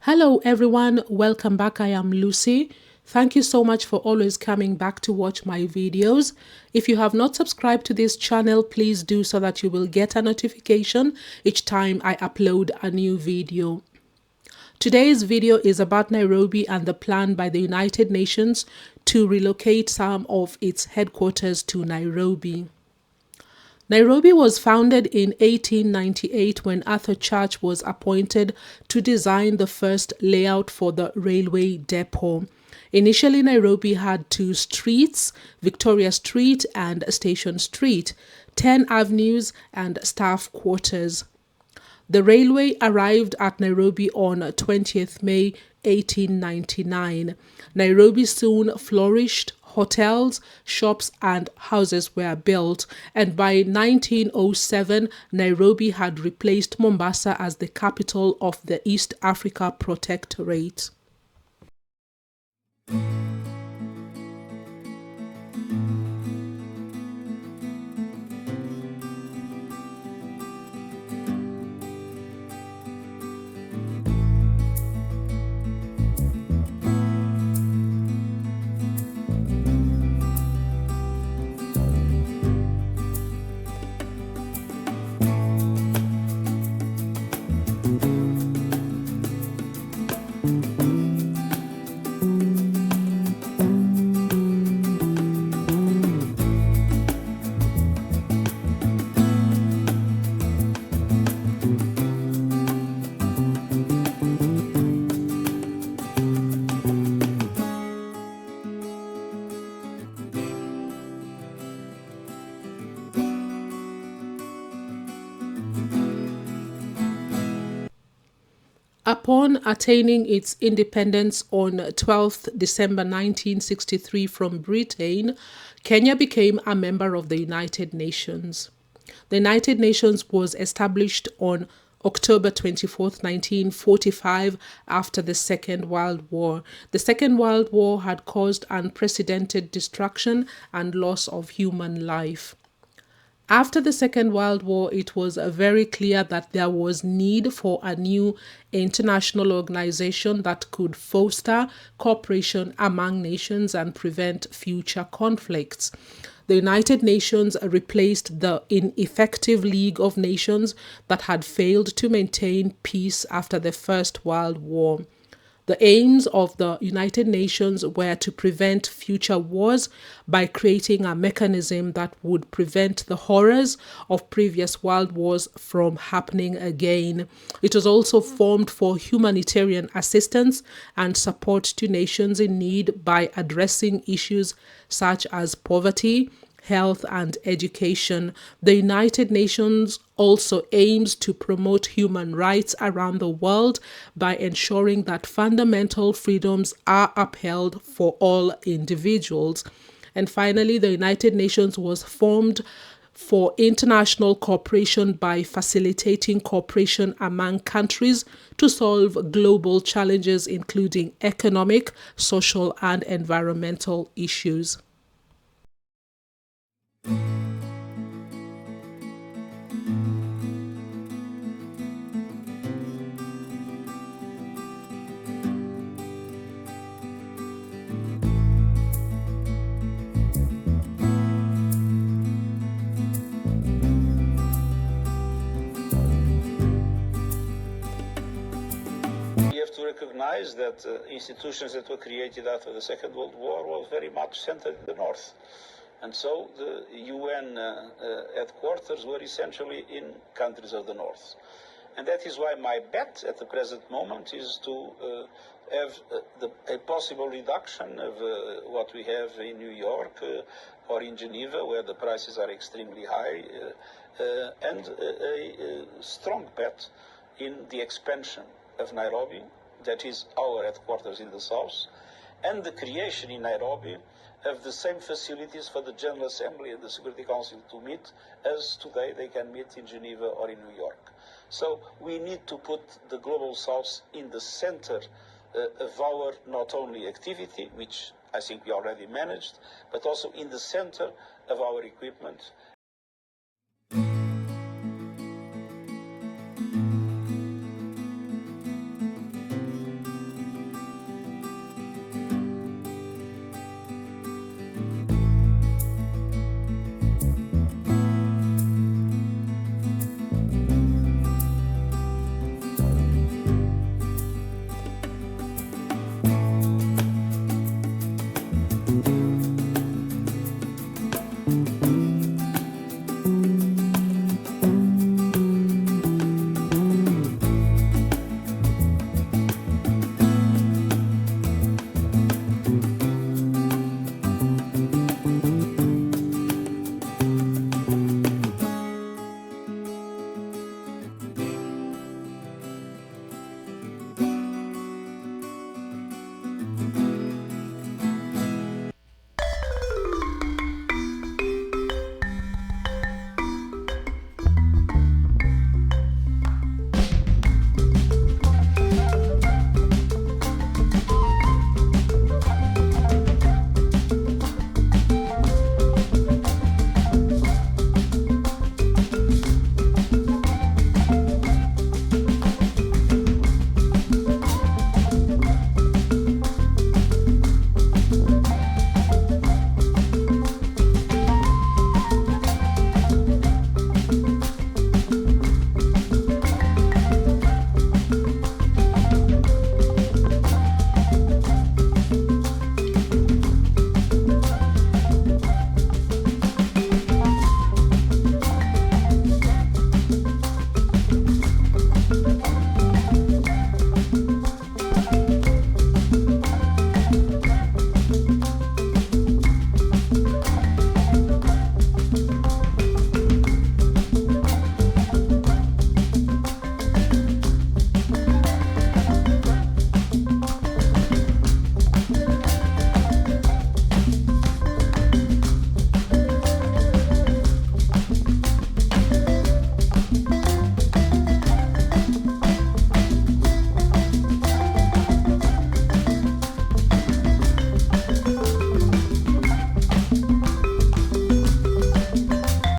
Hello everyone, welcome back. I am Lucy. Thank you so much for always coming back to watch my videos. If you have not subscribed to this channel, please do so that you will get a notification each time I upload a new video. Today's video is about Nairobi and the plan by the United Nations to relocate some of its headquarters to Nairobi. Nairobi was founded in 1898 when Arthur Church was appointed to design the first layout for the railway depot. Initially, Nairobi had two streets, Victoria Street and Station Street, 10 avenues and staff quarters. The railway arrived at Nairobi on 20th May 1899. Nairobi soon flourished. Hotels, shops and houses were built, and by 1907 Nairobi had replaced Mombasa as the capital of the East Africa Protectorate. Upon attaining its independence on 12th December 1963 from Britain, Kenya became a member of the United Nations. The United Nations was established on October 24th, 1945, after the Second World War. The Second World War had caused unprecedented destruction and loss of human life. After the Second World War, it was very clear that there was need for a new international organization that could foster cooperation among nations and prevent future conflicts. The United Nations replaced the ineffective League of Nations that had failed to maintain peace after the First World War. The aims of the United Nations were to prevent future wars by creating a mechanism that would prevent the horrors of previous world wars from happening again. It was also formed for humanitarian assistance and support to nations in need by addressing issues such as poverty, health and education. The United Nations also aims to promote human rights around the world by ensuring that fundamental freedoms are upheld for all individuals. And finally, the United Nations was formed for international cooperation by facilitating cooperation among countries to solve global challenges, including economic, social, and environmental issues. To recognize that institutions that were created after the Second World War were very much centered in the North. And so the UN headquarters were essentially in countries of the North. And that is why my bet at the present moment is to have a possible reduction of what we have in New York or in Geneva, where the prices are extremely high, and a strong bet in the expansion of Nairobi, that is our headquarters in the south, and the creation in Nairobi of the same facilities for the General Assembly and the Security Council to meet as today they can meet in Geneva or in New York. So we need to put the Global South in the center of our not only activity, which I think we already managed, but also in the center of our equipment.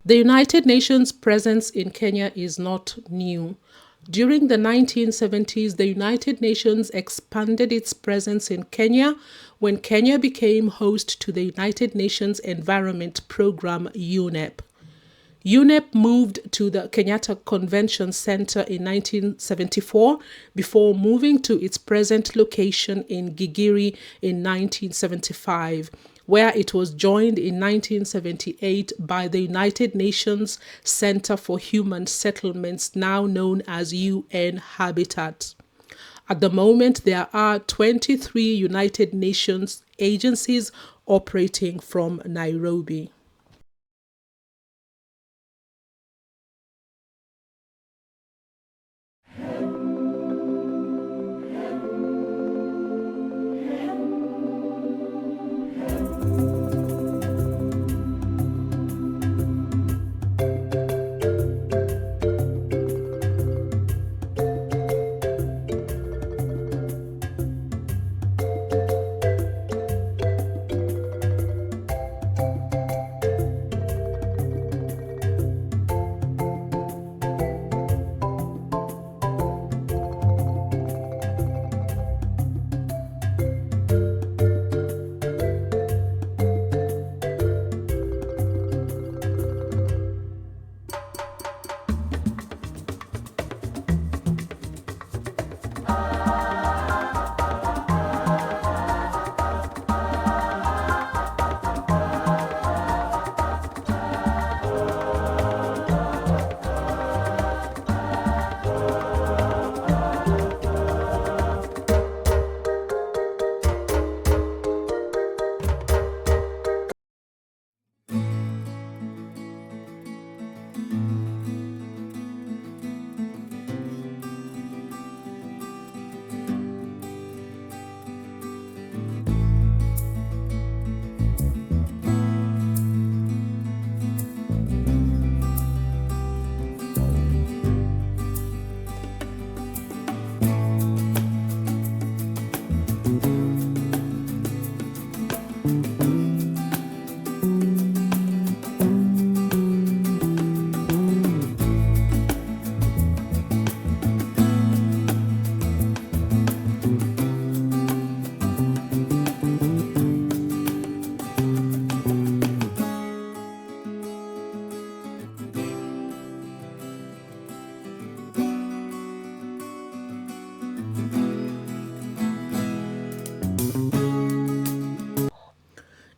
The United Nations presence in Kenya is not new. During the 1970s, the United Nations expanded its presence in Kenya when Kenya became host to the United Nations Environment Programme, UNEP. UNEP moved to the Kenyatta Convention Center in 1974 before moving to its present location in Gigiri in 1975, where it was joined in 1978 by the United Nations Center for Human Settlements, now known as UN Habitat. At the moment, there are 23 United Nations agencies operating from Nairobi.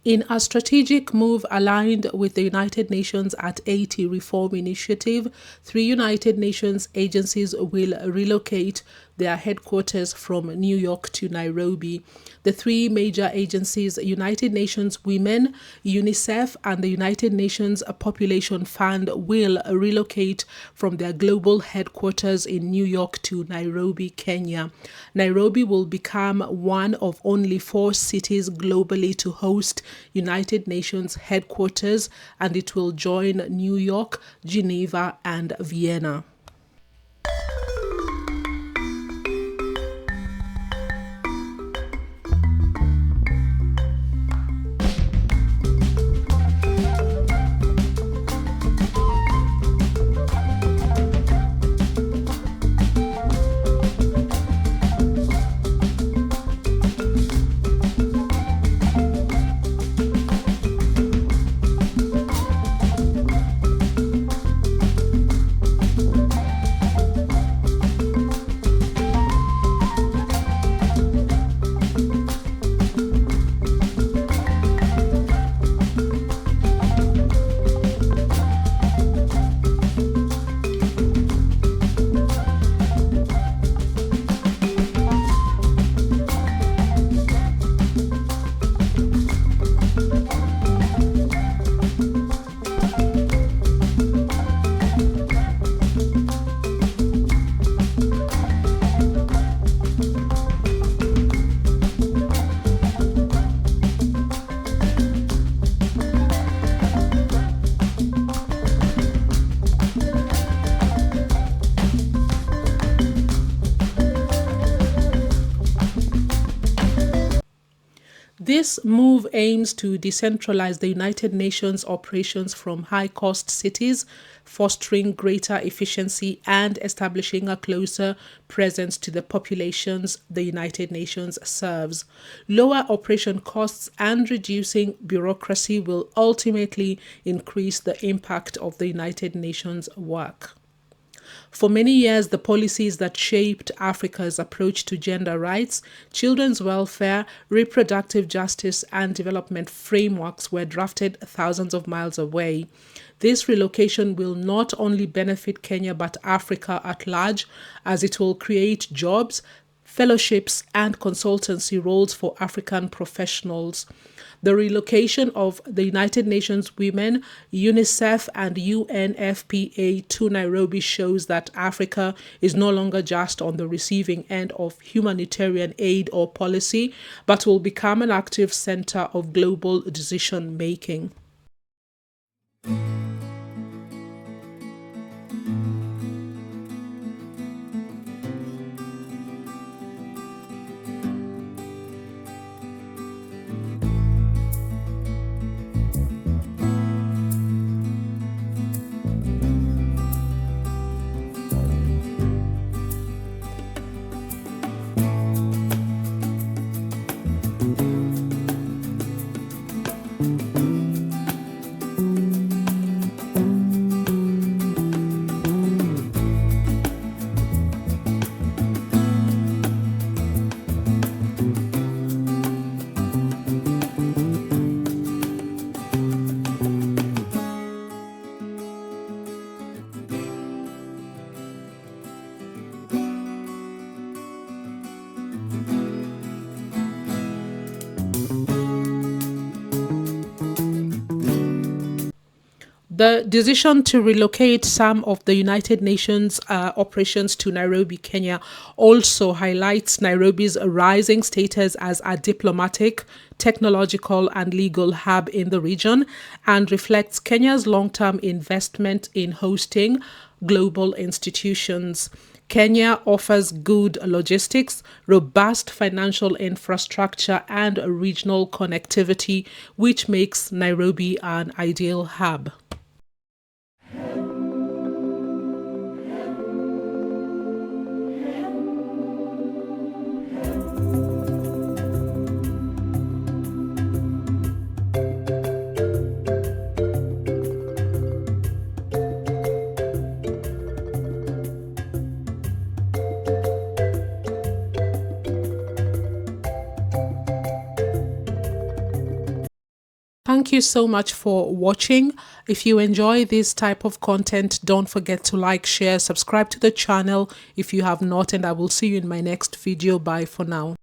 In a strategic move aligned with the United Nations at 80 Reform Initiative, 3 United Nations agencies will relocate their headquarters from New York to Nairobi. The 3 major agencies, United Nations Women, UNICEF, and the United Nations Population Fund, will relocate from their global headquarters in New York to Nairobi, Kenya. Nairobi will become one of only 4 cities globally to host United Nations headquarters, and it will join New York, Geneva, and Vienna. This move aims to decentralize the United Nations operations from high-cost cities, fostering greater efficiency and establishing a closer presence to the populations the United Nations serves. Lower operation costs and reducing bureaucracy will ultimately increase the impact of the United Nations work. For many years, the policies that shaped Africa's approach to gender rights, children's welfare, reproductive justice, and development frameworks were drafted thousands of miles away. This relocation will not only benefit Kenya but Africa at large, as it will create jobs, fellowships, and consultancy roles for African professionals. The relocation of the United Nations Women, UNICEF, and UNFPA to Nairobi shows that Africa is no longer just on the receiving end of humanitarian aid or policy, but will become an active center of global decision making. The decision to relocate some of the United Nations operations to Nairobi, Kenya, also highlights Nairobi's rising status as a diplomatic, technological, and legal hub in the region, and reflects Kenya's long-term investment in hosting global institutions. Kenya offers good logistics, robust financial infrastructure, and regional connectivity, which makes Nairobi an ideal hub. Thank you so much for watching. If you enjoy this type of content, don't forget to like, share, subscribe to the channel if you have not, and I will see you in my next video. Bye for now.